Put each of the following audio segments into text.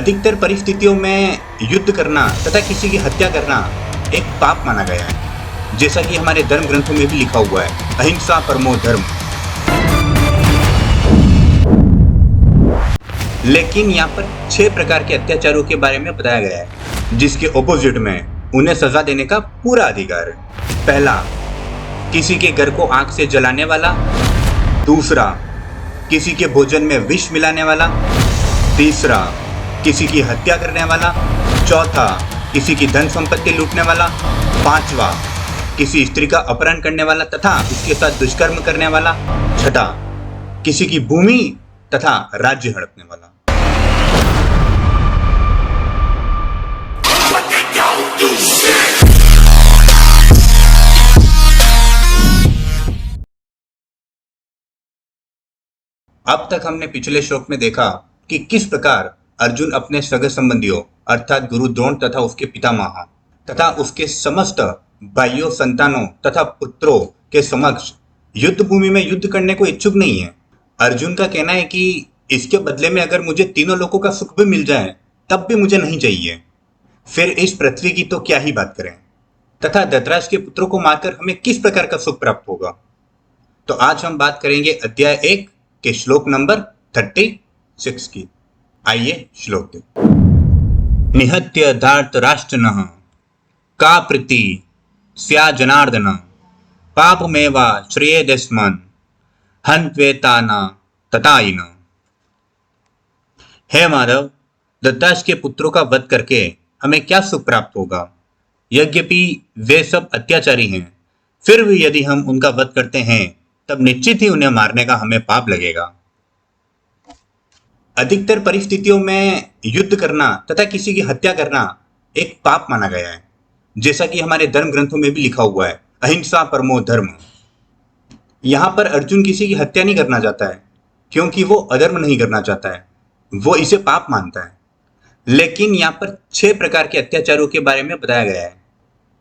अधिकतर परिस्थितियों में युद्ध करना तथा किसी की हत्या करना एक पाप माना गया है, जैसा कि हमारे धर्म ग्रंथों में भी लिखा हुआ है, अहिंसा परमो धर्म। लेकिन यहाँ पर 6 प्रकार के अत्याचारों के बारे में बताया गया है, जिसके ऑपोजिट में उन्हें सजा देने का पूरा अधिकार है। पहला, किसी के घर को आग से जलाने वाला। दूसरा, किसी के भोजन में विष मिलाने वाला। तीसरा, किसी की हत्या करने वाला। चौथा, किसी की धन संपत्ति लूटने वाला। पांचवा, किसी स्त्री का अपहरण करने वाला तथा उसके साथ दुष्कर्म करने वाला। छठा, किसी की भूमि तथा राज्य हड़पने वाला। अब तक हमने पिछले श्लोक में देखा कि किस प्रकार अर्जुन अपने सगे संबंधियों अर्थात गुरु द्रोण तथा उसके पितामह तथा उसके समस्त भाइयों, संतानों तथा पुत्रों के समक्ष युद्ध भूमि में युद्ध करने को इच्छुक नहीं है। अर्जुन का कहना है कि इसके बदले में अगर मुझे तीनों लोगों का सुख भी मिल जाए तब भी मुझे नहीं चाहिए, फिर इस पृथ्वी की तो क्या ही बात करें। तथा धृतराष्ट्र के पुत्रों को मारकर हमें किस प्रकार का सुख प्राप्त होगा। तो आज हम बात करेंगे अध्याय 1 के श्लोक नंबर 36 की। आइए श्लोक देखें। निहत्य धार्तराष्ट्रनः का प्रीति स्या जनार्दन पापमेवा श्रेयेदस्मन् हन्त्वेताना ततायिन। हे माधव, धृतराष्ट्र के पुत्रों का वध करके हमें क्या सुख प्राप्त होगा। यद्यपि वे सब अत्याचारी हैं, फिर भी यदि हम उनका वध करते हैं तब निश्चित ही उन्हें मारने का हमें पाप लगेगा। अधिकतर परिस्थितियों में युद्ध करना तथा किसी की हत्या करना एक पाप माना गया है, जैसा कि हमारे धर्म ग्रंथों में भी लिखा हुआ है, अहिंसा परमो धर्म। यहां पर अर्जुन किसी की हत्या नहीं करना चाहता है, क्योंकि वो अधर्म नहीं करना चाहता है, वो इसे पाप मानता है। लेकिन यहाँ पर 6 प्रकार के अत्याचारों के बारे में बताया गया है,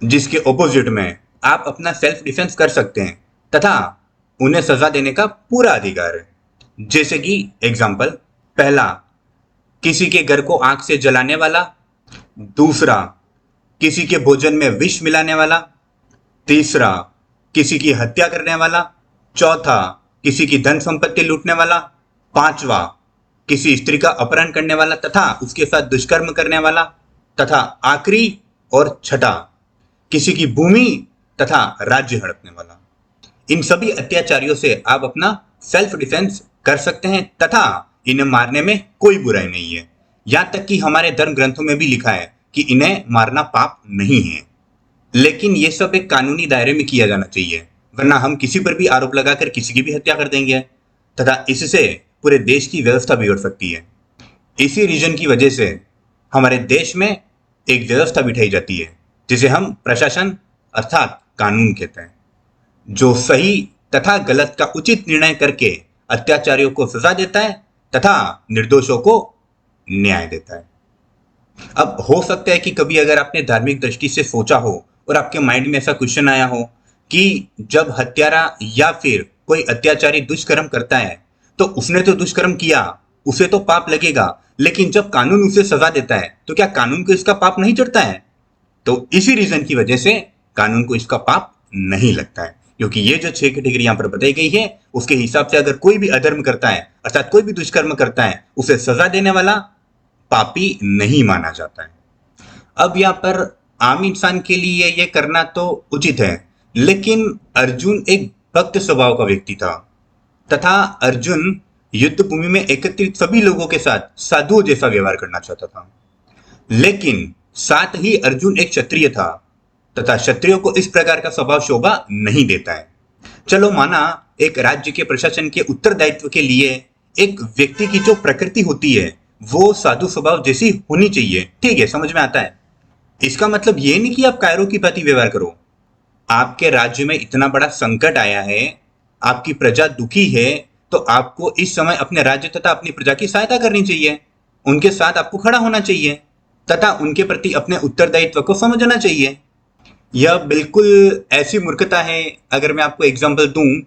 जिसके ऑपोजिट में आप अपना सेल्फ डिफेंस कर सकते हैं तथा उन्हें सजा देने का पूरा अधिकार है। जैसे कि एग्जाम्पल, पहला, किसी के घर को आग से जलाने वाला। दूसरा, किसी के भोजन में विष मिलाने वाला। तीसरा, किसी की हत्या करने वाला। चौथा, किसी की धन संपत्ति लूटने वाला। पांचवा, किसी स्त्री का अपहरण करने वाला तथा उसके साथ दुष्कर्म करने वाला। तथा आखिरी और छठा, किसी की भूमि तथा राज्य हड़पने वाला। इन सभी अत्याचारियों से आप अपना सेल्फ डिफेंस कर सकते हैं तथा इन्हें मारने में कोई बुराई नहीं है। यहाँ तक कि हमारे धर्म ग्रंथों में भी लिखा है कि इन्हें मारना पाप नहीं है। लेकिन ये सब एक कानूनी दायरे में किया जाना चाहिए, वरना हम किसी पर भी आरोप लगाकर किसी की भी हत्या कर देंगे तथा इससे पूरे देश की व्यवस्था बिगड़ सकती है। इसी रीजन की वजह से हमारे देश में एक व्यवस्था बिठाई जाती है, जिसे हम प्रशासन अर्थात कानून कहते हैं, जो सही तथा गलत का उचित निर्णय करके अत्याचारियों को सजा देता है तथा निर्दोषों को न्याय देता है। अब हो सकता है कि कभी अगर आपने धार्मिक दृष्टि से सोचा हो और आपके माइंड में ऐसा क्वेश्चन आया हो कि जब हत्यारा या फिर कोई अत्याचारी दुष्कर्म करता है तो उसने तो दुष्कर्म किया, उसे तो पाप लगेगा, लेकिन जब कानून उसे सजा देता है तो क्या कानून को इसका पाप नहीं चढ़ता है। तो इसी रीजन की वजह से कानून को इसका पाप नहीं लगता है, क्योंकि ये जो 6 कैटेगरी यहाँ पर बताई गई है उसके हिसाब से अगर कोई भी अधर्म करता है अर्थात कोई भी दुष्कर्म करता है, उसे सजा देने वाला पापी नहीं माना जाता है। अब यहाँ पर आम इंसान के लिए ये करना तो उचित है, लेकिन अर्जुन एक भक्त स्वभाव का व्यक्ति था तथा अर्जुन युद्ध भूमि में एकत्रित सभी लोगों के साथ साधुओं जैसा व्यवहार करना चाहता था। लेकिन साथ ही अर्जुन एक क्षत्रिय था तथा क्षत्रियों को इस प्रकार का स्वभाव शोभा नहीं देता है। चलो माना एक राज्य के प्रशासन के उत्तरदायित्व के लिए एक व्यक्ति की जो प्रकृति होती है वो साधु स्वभाव जैसी होनी चाहिए, ठीक है, समझ में आता है। इसका मतलब ये नहीं कि आप कायरों की भांति व्यवहार करो। आपके राज्य में इतना बड़ा संकट आया है, आपकी प्रजा दुखी है, तो आपको इस समय अपने राज्य तथा अपनी प्रजा की सहायता करनी चाहिए, उनके साथ आपको खड़ा होना चाहिए तथा उनके प्रति अपने उत्तरदायित्व को समझना चाहिए। यह बिल्कुल ऐसी मूर्खता है। अगर मैं आपको एग्जांपल दूं,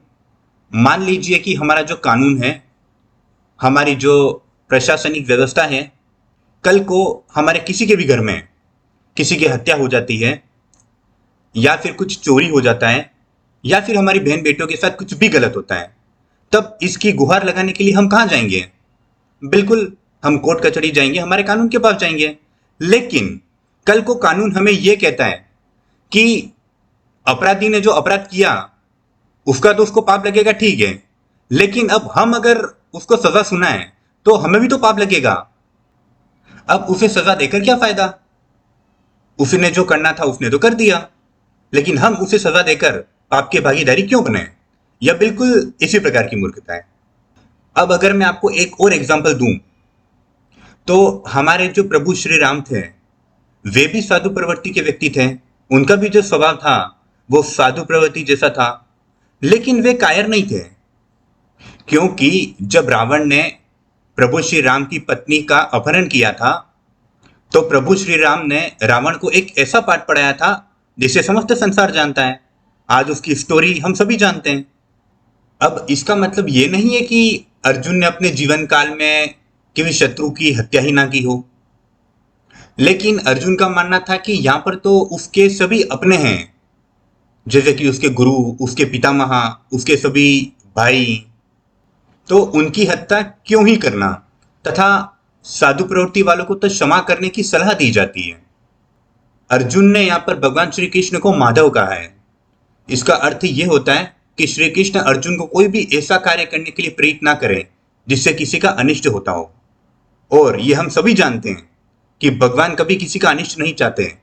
मान लीजिए कि हमारा जो कानून है, हमारी जो प्रशासनिक व्यवस्था है, कल को हमारे किसी के भी घर में किसी की हत्या हो जाती है, या फिर कुछ चोरी हो जाता है, या फिर हमारी बहन बेटों के साथ कुछ भी गलत होता है, तब इसकी गुहार लगाने के लिए हम कहाँ जाएंगे? बिल्कुल, हम कोर्ट कचहरी जाएंगे, हमारे कानून के पास जाएंगे। लेकिन कल को कानून हमें यह कहता है कि अपराधी ने जो अपराध किया उसका तो उसको पाप लगेगा, ठीक है, लेकिन अब हम अगर उसको सजा सुनाए तो हमें भी तो पाप लगेगा। अब उसे सजा देकर क्या फायदा? उसने जो करना था उसने तो कर दिया, लेकिन हम उसे सजा देकर पाप की भागीदारी क्यों बने? यह बिल्कुल इसी प्रकार की मूर्खता है। अब अगर मैं आपको एक और एग्जांपल दूं, तो हमारे जो प्रभु श्री राम थे, वे भी साधु प्रवृत्ति के व्यक्ति थे। उनका भी जो स्वभाव था वो साधु प्रवृत्ति जैसा था, लेकिन वे कायर नहीं थे। क्योंकि जब रावण ने प्रभु श्री राम की पत्नी का अपहरण किया था, तो प्रभु श्री राम ने रावण को एक ऐसा पाठ पढ़ाया था जिसे समस्त संसार जानता है। आज उसकी स्टोरी हम सभी जानते हैं। अब इसका मतलब ये नहीं है कि अर्जुन ने अपने जीवन काल में किसी शत्रु की हत्या ही ना की हो, लेकिन अर्जुन का मानना था कि यहां पर तो उसके सभी अपने हैं, जैसे कि उसके गुरु, उसके पितामह, उसके सभी भाई, तो उनकी हत्या क्यों ही करना, तथा साधु प्रवृत्ति वालों को तो क्षमा करने की सलाह दी जाती है। अर्जुन ने यहाँ पर भगवान श्री कृष्ण को माधव कहा है। इसका अर्थ ये होता है कि श्री कृष्ण अर्जुन को कोई भी ऐसा कार्य करने के लिए प्रेरित ना करें जिससे किसी का अनिष्ट होता हो। और ये हम सभी जानते हैं कि भगवान कभी किसी का अनिष्ट नहीं चाहते हैं,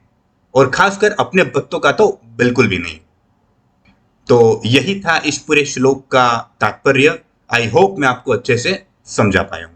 और खासकर अपने भक्तों का तो बिल्कुल भी नहीं। तो यही था इस पूरे श्लोक का तात्पर्य। आई होप मैं आपको अच्छे से समझा पाया हूं।